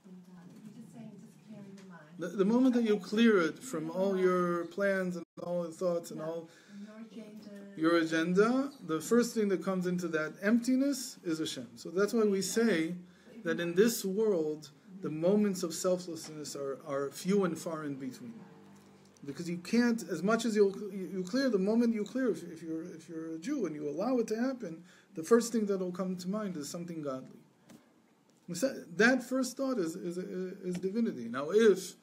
You're just saying, just clearing your mind. The moment that you clear it from all your plans and all your thoughts and all your agenda, the first thing that comes into that emptiness is Hashem. So that's why we say that in this world, the moments of selflessness are few and far in between. Because you can't, as much as you clear, the moment you clear, if you're a Jew and you allow it to happen, the first thing that will come to mind is something godly. That first thought is divinity. Now, if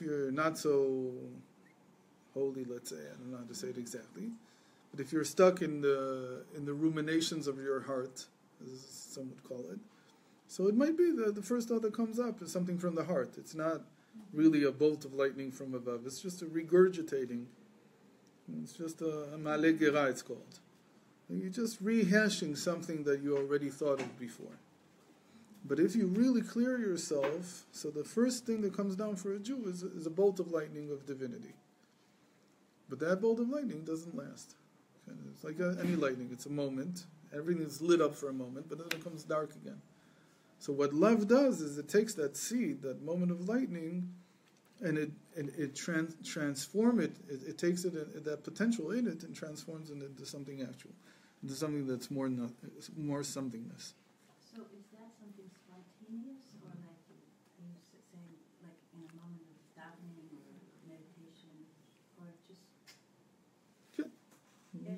you're not so holy, let's say, I don't know how to say it exactly, but if you're stuck in the ruminations of your heart, as some would call it, so it might be the first thought that comes up is something from the heart. It's not really a bolt of lightning from above. It's just a regurgitating. It's just a male gera, it's called. You're just rehashing something that you already thought of before. But if you really clear yourself, so the first thing that comes down for a Jew is a bolt of lightning of divinity. But that bolt of lightning doesn't last. It's like any lightning. It's a moment. Everything is lit up for a moment, but then it becomes dark again. So what love does is it takes that seed, that moment of lightning, and it transforms it. It takes it, that potential in it, and transforms it into something actual, into something that's more somethingness. So is that something spontaneous, or like you saying, like in a moment of davening or meditation, or just? Yeah.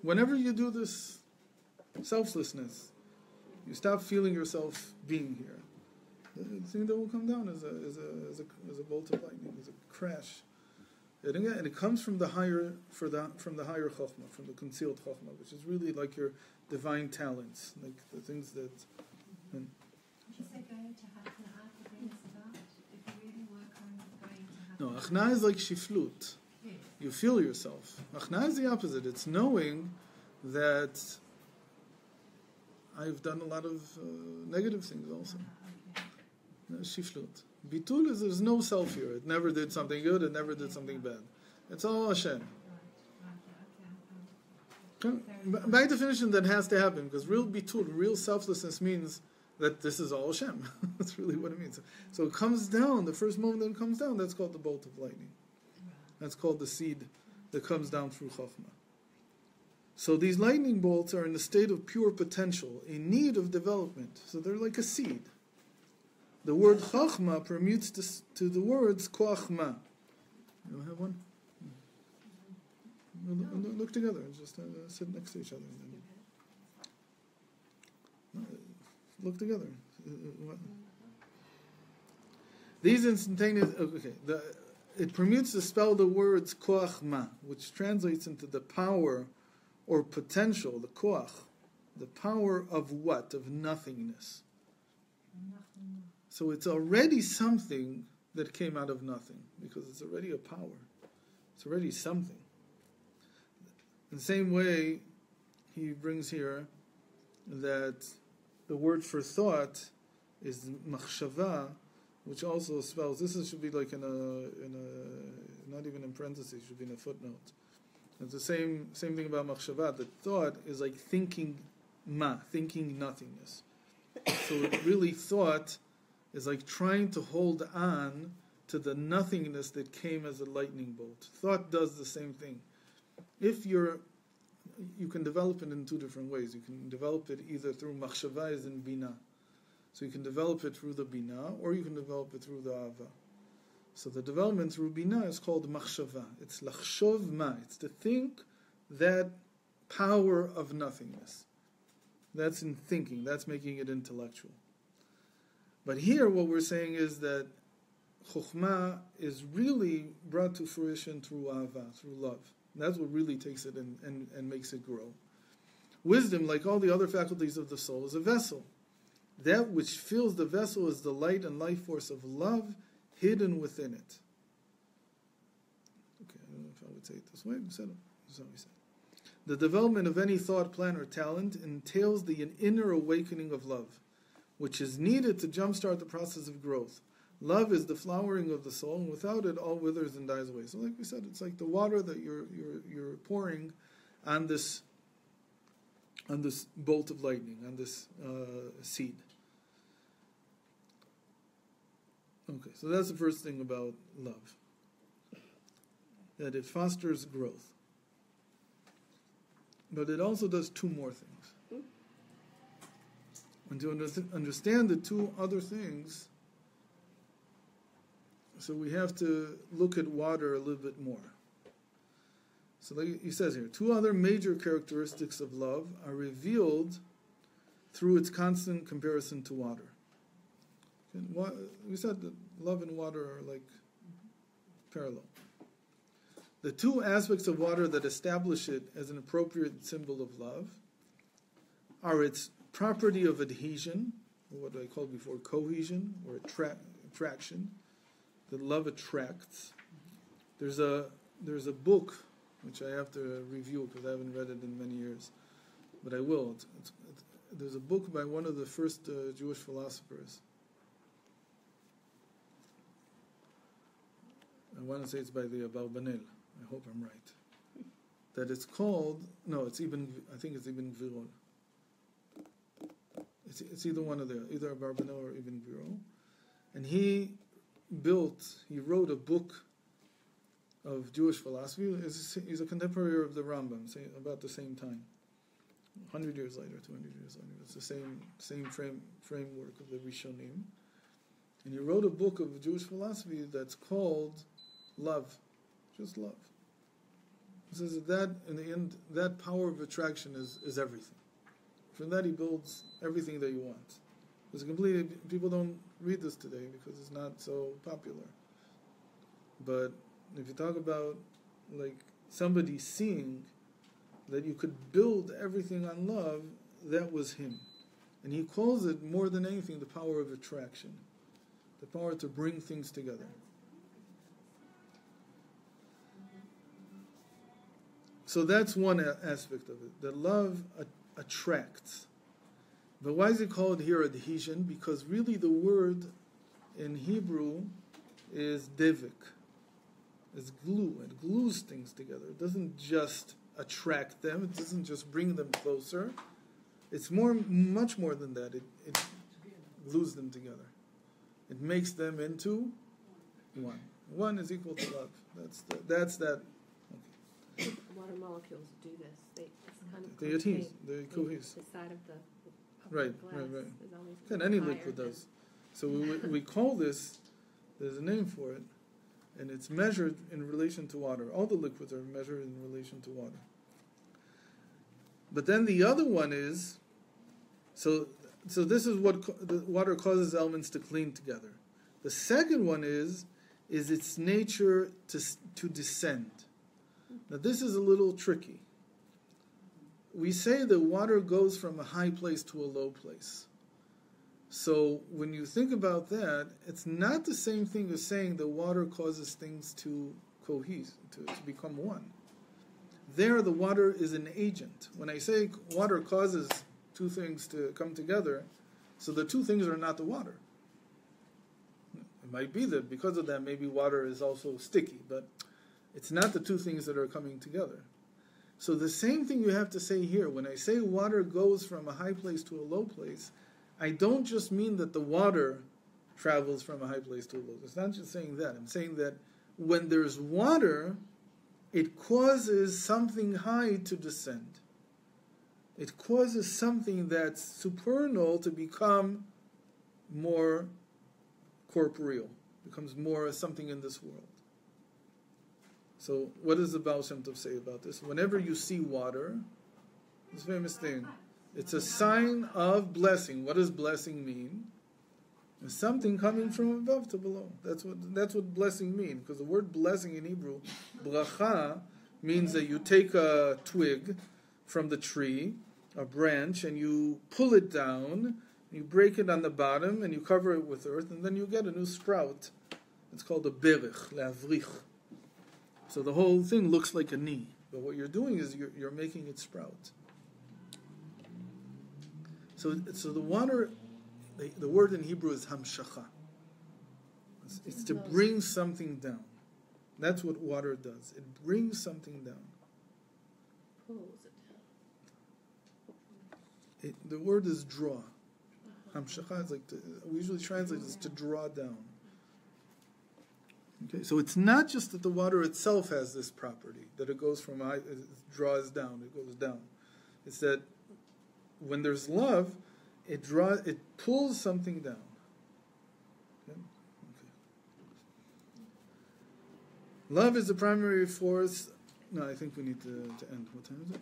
Whenever you do this selflessness, you stop feeling yourself being here. The thing that will come down is a bolt of lightning, is a crash. And again, it comes from the higher chokhmah, from the concealed chokhmah, which is really like your divine talents, like the things that. Is it going to happen after brings about? If you really work on going to happen? No, achna is like shiflut. Yes. You feel yourself. Achna is the opposite. It's knowing that I've done a lot of negative things also. Okay. Shiflut. Bitul is there's no self here. It never did something good, it never did something bad. It's all Hashem. Okay. By definition, that has to happen, because real bitul, real selflessness means that this is all Hashem. That's really what it means. So it comes down, the first moment that it comes down, that's called the bolt of lightning. That's called the seed that comes down through Chokhmah. So these lightning bolts are in a state of pure potential, in need of development. So they're like a seed. The word Chokhmah permutes to the words Koachma. You don't have one? Look together. Just sit next to each other. Look together. These instantaneous... Okay. It permutes to spell the words Koachma, which translates into the power or potential, the koach, the power of what? Of nothingness. So it's already something that came out of nothing, because it's already a power. It's already something. In the same way, he brings here that the word for thought is machshava, which also spells, should be like in a not even in parentheses, should be in a footnote. It's the same thing about machshava. The thought is like thinking nothingness. So really thought is like trying to hold on to the nothingness that came as a lightning bolt. Thought does the same thing. You can develop it in two different ways. You can develop it either through machshava as in bina. So you can develop it through the bina, or you can develop it through the ava. So the development through bina is called machshava. It's lachshov ma. It's to think that power of nothingness. That's in thinking. That's making it intellectual. But here what we're saying is that chokhmah is really brought to fruition through ava, through love. That's what really takes it and makes it grow. Wisdom, like all the other faculties of the soul, is a vessel. That which fills the vessel is the light and life force of love hidden within it. Okay, I don't know if I would say it this way. We said it. That's how we said it. The development of any thought, plan, or talent entails the inner awakening of love, which is needed to jumpstart the process of growth. Love is the flowering of the soul, and without it, all withers and dies away. So, like we said, it's like the water that you're pouring on this bolt of lightning, on this seed. Okay, so that's the first thing about love. That it fosters growth. But it also does two more things. And to understand the two other things, so we have to look at water a little bit more. So like he says here, two other major characteristics of love are revealed through its constant comparison to water. And we said that love and water are like parallel. The two aspects of water that establish it as an appropriate symbol of love are its property of adhesion, or what I called before cohesion, or attraction, that love attracts. There's a book, which I have to review because I haven't read it in many years, but I will. There's a book by one of the first Jewish philosophers. I want to say it's by the Abarbanel. I hope I'm right. That it's called, no, it's Ibn, I think it's Ibn Gvirol. It's either one of the, either Abarbanel or Ibn Gvirol. And he wrote a book of Jewish philosophy. He's a contemporary of the Rambam, about the same time. 100 years later, 200 years later. It's the same framework of the Rishonim. And he wrote a book of Jewish philosophy that's called Love. Just love. He says that in the end, that power of attraction is everything. From that he builds everything that you want. It's completely, people don't read this today because it's not so popular. But if you talk about like somebody seeing that you could build everything on love, that was him. And he calls it more than anything the power of attraction. The power to bring things together. So that's one aspect of it. That love attracts. But why is it called here adhesion? Because really the word in Hebrew is devik. It's glue. It glues things together. It doesn't just attract them. It doesn't just bring them closer. It's much more than that. It glues them together. It makes them into one. One is equal to love. That's that. Okay. Water molecules do this. It's kind of they adhere. They cohese. The side of the right. is always And any higher liquid does. So we call this. There's a name for it, and it's measured in relation to water. All the liquids are measured in relation to water. But then the other one is, so this is what the water causes elements to cling together. The second one is its nature to descend. Now this is a little tricky. We say that water goes from a high place to a low place. So when you think about that, it's not the same thing as saying that water causes things to cohese, to become one. There, the water is an agent. When I say water causes two things to come together, so the two things are not the water. It might be that because of that, maybe water is also sticky, but it's not the two things that are coming together. So the same thing you have to say here. When I say water goes from a high place to a low place, I don't just mean that the water travels from a high place to a low place. It's not just saying that. I'm saying that when there's water, it causes something high to descend. It causes something that's supernal to become more corporeal, becomes more something in this world. So what does the Baal Shem Tov say about this? Whenever you see water, this famous thing, it's a sign of blessing. What does blessing mean? It's something coming from above to below. That's what blessing means. Because the word blessing in Hebrew, bracha, means that you take a twig from the tree, a branch, and you pull it down, you break it on the bottom, and you cover it with earth, and then you get a new sprout. It's called a berich, le'avrich. So the whole thing looks like a knee. But what you're doing is you're making it sprout. So the water, the word in Hebrew is hamshacha. It's to bring something down. That's what water does. It brings something down. Pulls it down. The word is draw. Hamshacha is like we usually translate it as to draw down. Okay, so it's not just that the water itself has this property, that it goes from it draws down, it goes down. It's that when there's love, it pulls something down. Okay? Okay. Love is the primary force. No, I think we need to end. What time is it?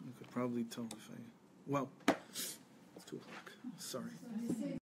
You could probably tell if I. Well, it's 2:00. Sorry. So